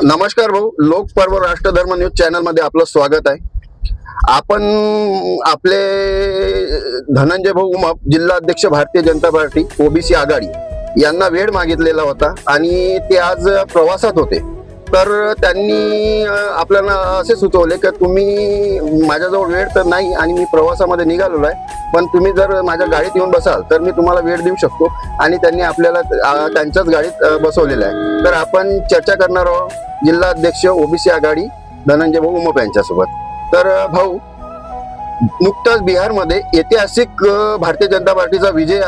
नमस्कार भाऊ, लोकपर्व राष्ट्रधर्म न्यूज चॅनल मध्ये आपलं स्वागत आहे। आपण आपले धनंजय भाऊ उमाप, जिल्हा अध्यक्ष भारतीय जनता पार्टी ओबीसी आघाडी यांना वेळ मागितलेला होता आणि ते आज प्रवासात होते। तर त्यांनी आपल्याला असे सुचवले की तुम्ही माझ्याजवळ वेळ तर नाही आणि मी प्रवासामध्ये निघालेलो आहे, पण तुम्ही जर माझ्या गाडीत येऊन बसाल तर मी तुम्हाला वेळ देऊ शकतो। आणि त्यांनी आपल्याला त्यांच्याच गाडीत बसवलेलं आहे। तर आपण चर्चा करणार आहोत जिल्हा अध्यक्ष ओबीसी आघाडी धनंजय भाऊ उमाप यांच्यासोबत। तर भाऊ, नुकताच बिहारमध्ये ऐतिहासिक भारतीय जनता पार्टीचा विजय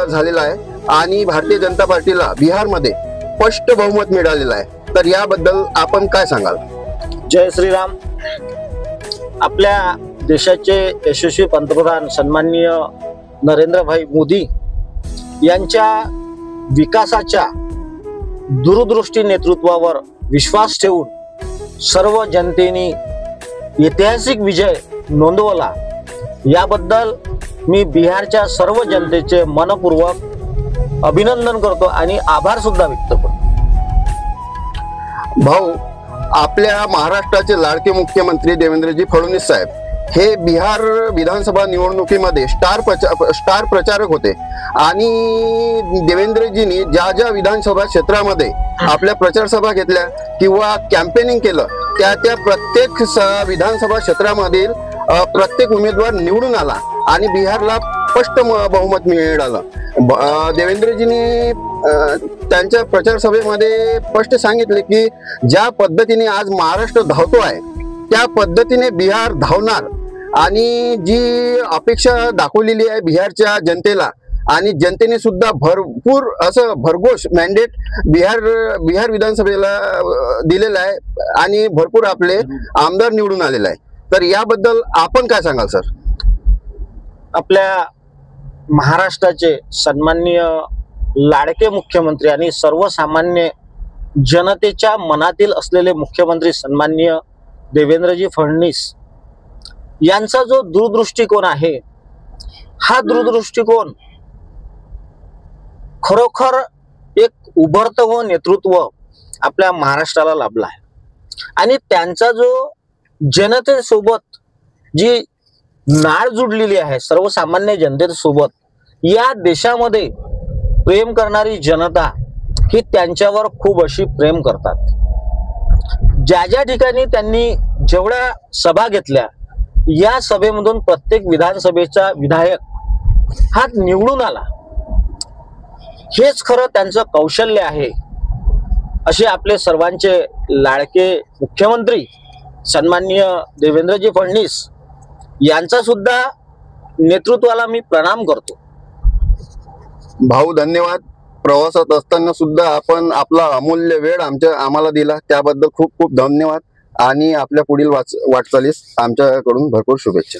झालेला आहे आणि भारतीय जनता पार्टीला बिहारमध्ये स्पष्ट बहुमत मिळालेलं आहे। तर याबद्दल आपण काय सांगाल? जय श्रीराम। आपल्या देशाचे यशस्वी पंतप्रधान सन्माननीय नरेंद्रभाई मोदी यांच्या विकासाच्या दूरदृष्टी नेतृत्वावर विश्वास ठेवून सर्व जनतेने ऐतिहासिक विजय नोंदवला। याबद्दल मी बिहारच्या सर्व जनतेचे मनपूर्वक अभिनंदन करतो आणि आभार सुद्धा व्यक्त करतो। भाऊ, आपल्या महाराष्ट्राचे लाडके मुख्यमंत्री देवेंद्रजी फडणवीस साहेब हे बिहार विधानसभा निवडणुकीमध्ये स्टार प्रचारक होते आणि देवेंद्रजींनी ज्या ज्या विधानसभा क्षेत्रामध्ये आपल्या प्रचार सभा घेतल्या किंवा कॅम्पेनिंग केलं त्या प्रत्येक विधानसभा क्षेत्रामधील प्रत्येक उमेदवार निवडून आला आणि बिहारला स्पष्ट बहुमत मिळालं। देवेंद्रजींनी त्यांच्या प्रचार सभेमध्ये स्पष्ट सांगितले की ज्या पद्धतीने आज महाराष्ट्र धावतो आहे त्या पद्धतीने बिहार धावणार आणि जी अपेक्षा दाखवलेली आहे बिहारच्या जनतेला, आणि जनतेने सुद्धा भरपूर असं भरघोष मॅन्डेट बिहार विधानसभेला दिलेला आहे आणि भरपूर आपले आमदार निवडून आलेले आहे। तर याबद्दल आपण काय सांगाल सर? आपल्या महाराष्ट्राचे सन्माननीय लाडके मुख्यमंत्री आणि सर्वसामान्य जनतेच्या मनातील असलेले मुख्यमंत्री सन्माननीय देवेंद्रजी फडणवीस यांचा जो दूरदृष्टिकोन आहे, हा दूरदृष्टिकोन खरोखर एक उभरतं नेतृत्व आपल्या महाराष्ट्राला लाभला आहे आणि त्यांचा जो जनतेसोबत जी नाळ जुडलेली आहे सर्वसामान्य जनतेसोबत, या देशामध्ये प्रेम करणारी जनता ही त्यांच्यावर खूप अशी प्रेम करतात। ज्या ज्या ठिकाणी त्यांनी जेवढ्या सभा घेतल्या, या सभेमधून प्रत्येक विधानसभेचा विधायक हा निवडून आला। हेच खरं त्यांचं कौशल्य आहे, असे आपले सर्वांचे लाडके मुख्यमंत्री सन्माननीय देवेंद्रजी फडणवीस यांचा सुद्धा नेतृत्वाला मी प्रणाम करतो। भाऊ धन्यवाद। प्रवासात असताना सुद्धा आपण आपला अमूल्य वेळ आम्हाला दिला, त्याबद्दल खूप खूप धन्यवाद आणि आपल्या पुढील वाटचालीस आमच्याकडून भरपूर शुभेच्छा।